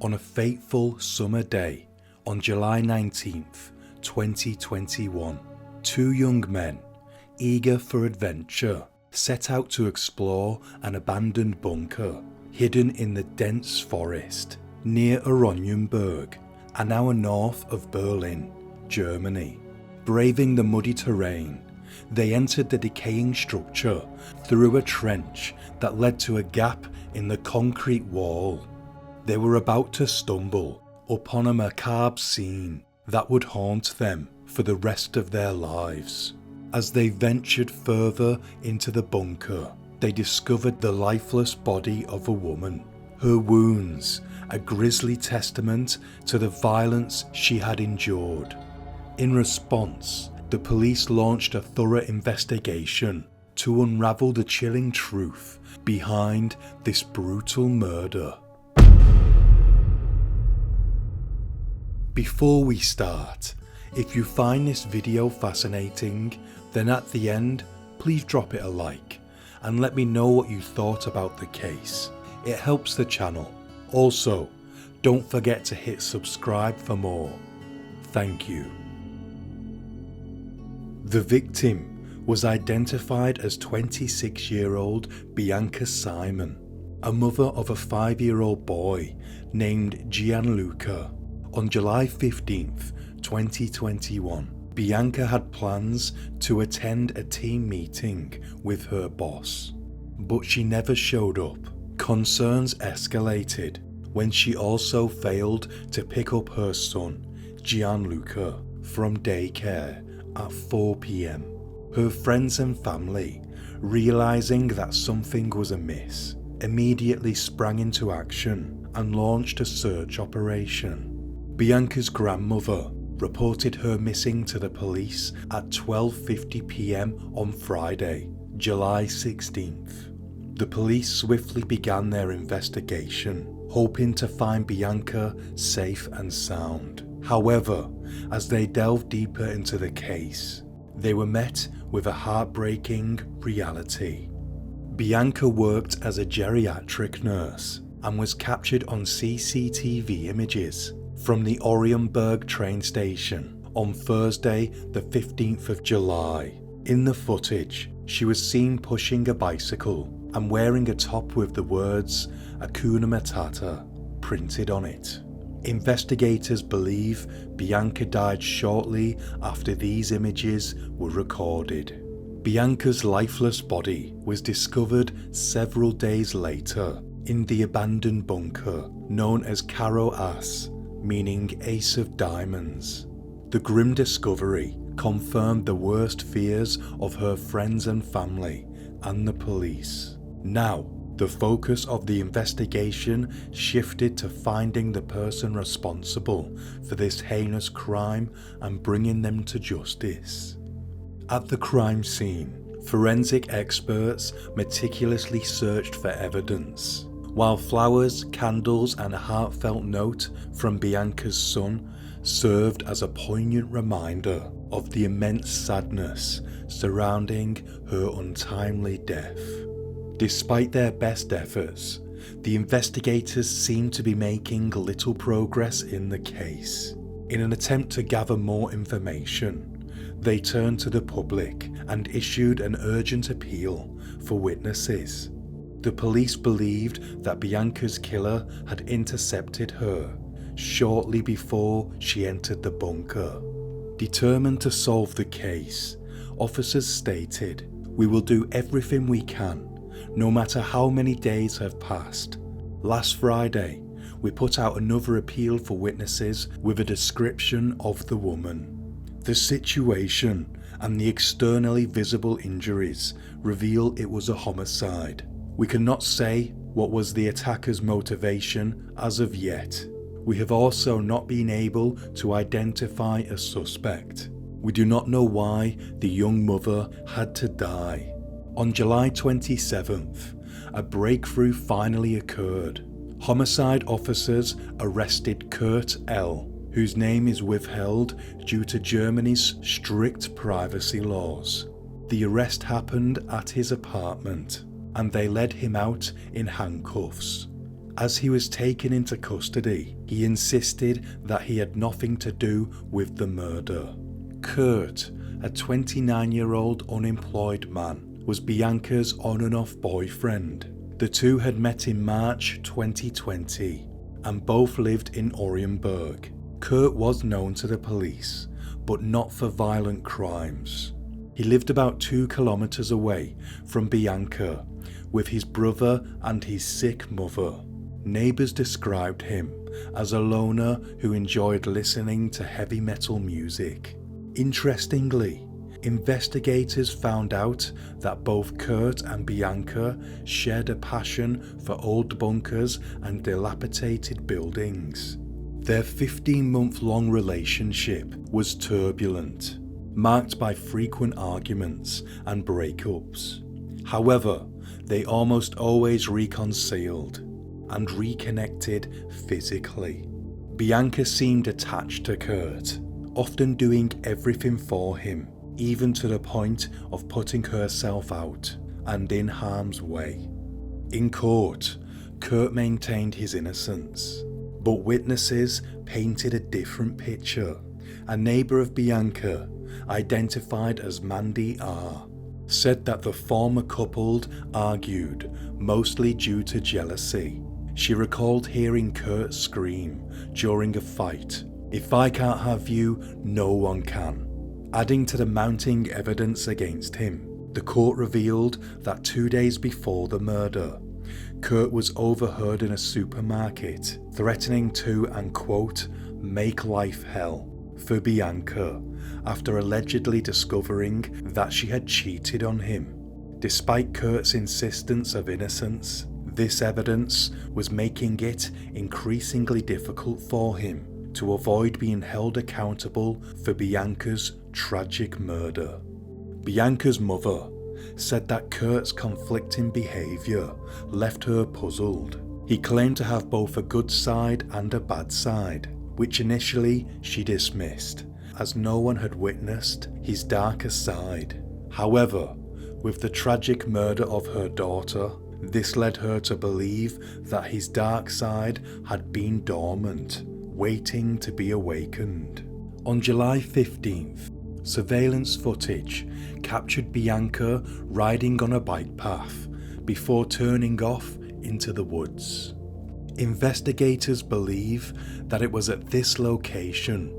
On a fateful summer day, on July 19th, 2021, two young men, eager for adventure, set out to explore an abandoned bunker hidden in the dense forest near Oranienburg, an hour north of Berlin, Germany. Braving the muddy terrain, they entered the decaying structure through a trench that led to a gap in the concrete wall. They were about to stumble upon a macabre scene that would haunt them for the rest of their lives. As they ventured further into the bunker, they discovered the lifeless body of a woman, her wounds a grisly testament to the violence she had endured. In response, the police launched a thorough investigation to unravel the chilling truth behind this brutal murder. Before we start, if you find this video fascinating, then at the end, please drop it a like and let me know what you thought about the case. It helps the channel. Also, don't forget to hit subscribe for more. Thank you. The victim was identified as 26-year-old Bianca Simon, a mother of a 5-year-old boy named Gianluca. On July 15th, 2021, Bianca had plans to attend a team meeting with her boss, but she never showed up. Concerns escalated when she also failed to pick up her son, Gianluca, from daycare at 4 p.m. Her friends and family, realizing that something was amiss, immediately sprang into action and launched a search operation. Bianca's grandmother reported her missing to the police at 12:50 p.m. on Friday, July 16th. The police swiftly began their investigation, hoping to find Bianca safe and sound. However, as they delved deeper into the case, they were met with a heartbreaking reality. Bianca worked as a geriatric nurse and was captured on CCTV images from the Oranienburg train station on Thursday, the 15th of July. In the footage, she was seen pushing a bicycle and wearing a top with the words "Hakuna Matata" printed on it. Investigators believe Bianca died shortly after these images were recorded. Bianca's lifeless body was discovered several days later in the abandoned bunker known as Karo As, meaning Ace of Diamonds. The grim discovery confirmed the worst fears of her friends and family and the police. Now, the focus of the investigation shifted to finding the person responsible for this heinous crime and bringing them to justice. At the crime scene, forensic experts meticulously searched for evidence, while flowers, candles and a heartfelt note from Bianca's son served as a poignant reminder of the immense sadness surrounding her untimely death. Despite their best efforts, the investigators seemed to be making little progress in the case. In an attempt to gather more information, they turned to the public and issued an urgent appeal for witnesses. The police believed that Bianca's killer had intercepted her shortly before she entered the bunker. Determined to solve the case, officers stated, "We will do everything we can, no matter how many days have passed." Last Friday, we put out another appeal for witnesses with a description of the woman. The situation and the externally visible injuries reveal it was a homicide. We cannot say what was the attacker's motivation as of yet. We have also not been able to identify a suspect. We do not know why the young mother had to die. On July 27th, a breakthrough finally occurred. Homicide officers arrested Kurt L., whose name is withheld due to Germany's strict privacy laws. The arrest happened at his apartment, and they led him out in handcuffs. As he was taken into custody, he insisted that he had nothing to do with the murder. Kurt, a 29-year-old unemployed man, was Bianca's on and off boyfriend. The two had met in March 2020 and both lived in Orenburg. Kurt was known to the police, but not for violent crimes. He lived about 2 kilometers away from Bianca with his brother and his sick mother. Neighbors described him as a loner who enjoyed listening to heavy metal music. Interestingly, investigators found out that both Kurt and Bianca shared a passion for old bunkers and dilapidated buildings. Their 15-month-long relationship was turbulent, marked by frequent arguments and breakups. However, they almost always reconciled and reconnected physically. Bianca seemed attached to Kurt, often doing everything for him, even to the point of putting herself out and in harm's way. In court, Kurt maintained his innocence, but witnesses painted a different picture. A neighbour of Bianca, identified as Mandy R., said that the former couple argued mostly due to jealousy. She recalled hearing Kurt scream during a fight, "If I can't have you, no one can." Adding to the mounting evidence against him, the court revealed that 2 days before the murder, Kurt was overheard in a supermarket threatening to, and quote, "make life hell" for Bianca after allegedly discovering that she had cheated on him. Despite Kurt's insistence of innocence, this evidence was making it increasingly difficult for him to avoid being held accountable for Bianca's tragic murder. Bianca's mother said that Kurt's conflicting behaviour left her puzzled. He claimed to have both a good side and a bad side, which initially she dismissed, as no one had witnessed his darker side. However, with the tragic murder of her daughter, this led her to believe that his dark side had been dormant, waiting to be awakened. On July 15th, surveillance footage captured Bianca riding on a bike path before turning off into the woods. Investigators believe that it was at this location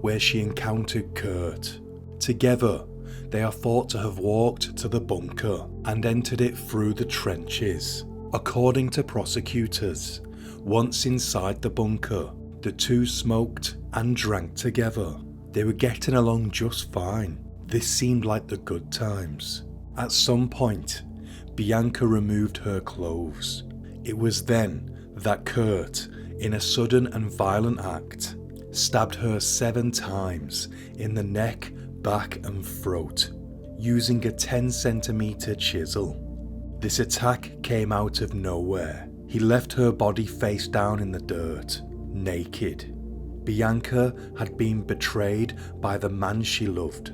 where she encountered Kurt. Together, they are thought to have walked to the bunker and entered it through the trenches. According to prosecutors, once inside the bunker, the two smoked and drank together. They were getting along just fine. This seemed like the good times. At some point, Bianca removed her clothes. It was then that Kurt, in a sudden and violent act, stabbed her 7 times in the neck, back and throat, using a 10-centimeter chisel. This attack came out of nowhere. He left her body face down in the dirt, naked. Bianca had been betrayed by the man she loved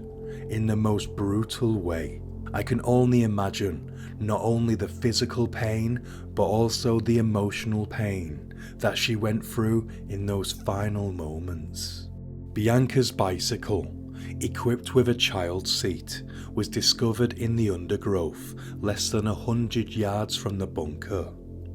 in the most brutal way. I can only imagine not only the physical pain, but also the emotional pain that she went through in those final moments. Bianca's bicycle, equipped with a child seat, was discovered in the undergrowth less than 100 yards from the bunker.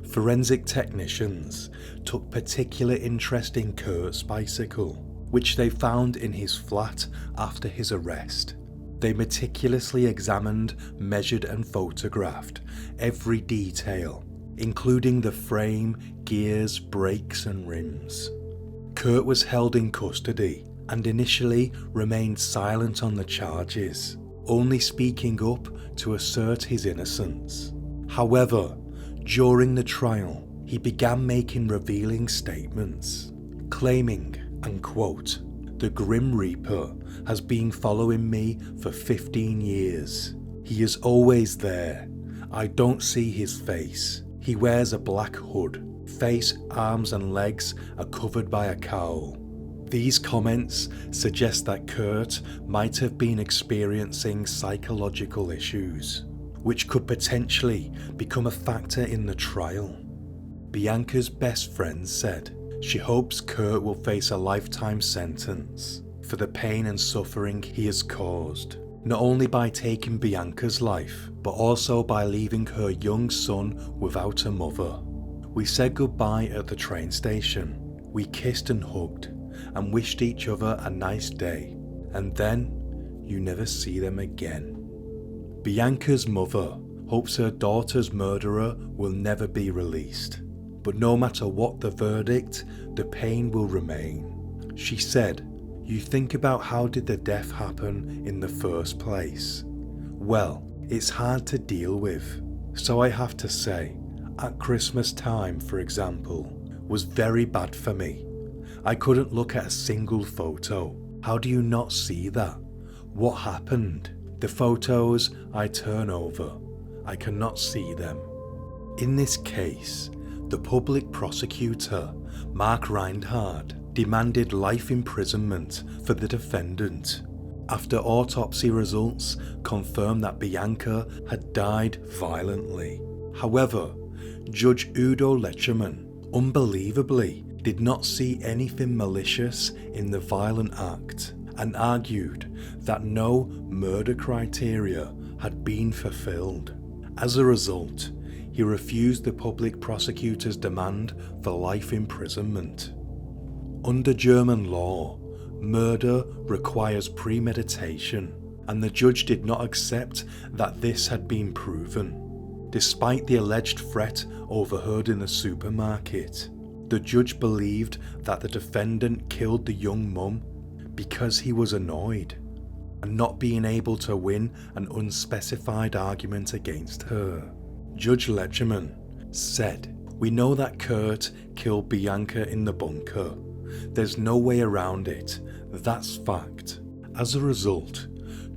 Forensic technicians took particular interest in Kurt's bicycle, which they found in his flat after his arrest. They meticulously examined, measured and photographed every detail, including the frame, gears, brakes and rims. Kurt was held in custody and initially remained silent on the charges, only speaking up to assert his innocence. However, during the trial, he began making revealing statements, claiming, and quote, "The Grim Reaper has been following me for 15 years. He is always there. I don't see his face. He wears a black hood. Face, arms and legs are covered by a cowl." These comments suggest that Kurt might have been experiencing psychological issues, which could potentially become a factor in the trial. Bianca's best friend said she hopes Kurt will face a lifetime sentence for the pain and suffering he has caused, not only by taking Bianca's life, but also by leaving her young son without a mother. We said goodbye at the train station. We kissed and hugged and wished each other a nice day, and then you never see them again. Bianca's mother hopes her daughter's murderer will never be released, but no matter what the verdict, the pain will remain. She said, "You think about how did the death happen in the first place? Well, it's hard to deal with. So I have to say, at Christmas time, for example, was very bad for me. I couldn't look at a single photo. How do you not see that? What happened? The photos I turn over, I cannot see them." In this case, the public prosecutor, Mark Reinhardt, demanded life imprisonment for the defendant after autopsy results confirmed that Bianca had died violently. However, Judge Udo Lecherman, unbelievably, did not see anything malicious in the violent act and argued that no murder criteria had been fulfilled. As a result, he refused the public prosecutor's demand for life imprisonment. Under German law, murder requires premeditation, and the judge did not accept that this had been proven. Despite the alleged threat overheard in the supermarket, the judge believed that the defendant killed the young mum because he was annoyed and not being able to win an unspecified argument against her. Judge Lecherman said, "We know that Kurt killed Bianca in the bunker. There's no way around it. That's fact." As a result,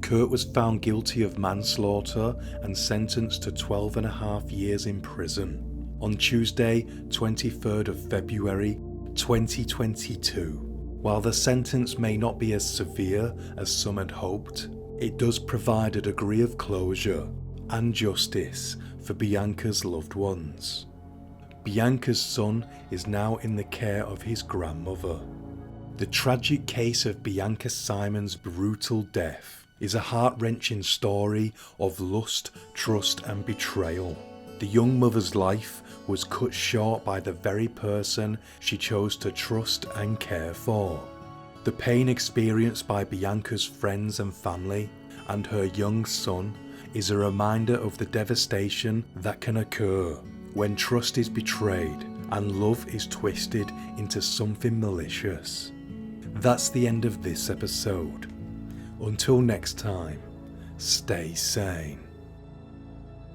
Kurt was found guilty of manslaughter and sentenced to 12.5 years in prison on Tuesday, 23rd of February 2022. While the sentence may not be as severe as some had hoped, it does provide a degree of closure and justice for Bianca's loved ones. Bianca's son is now in the care of his grandmother. The tragic case of Bianca Simon's brutal death is a heart-wrenching story of lust, trust and betrayal. The young mother's life was cut short by the very person she chose to trust and care for. The pain experienced by Bianca's friends and family and her young son is a reminder of the devastation that can occur when trust is betrayed and love is twisted into something malicious. That's the end of this episode. Until next time, stay sane.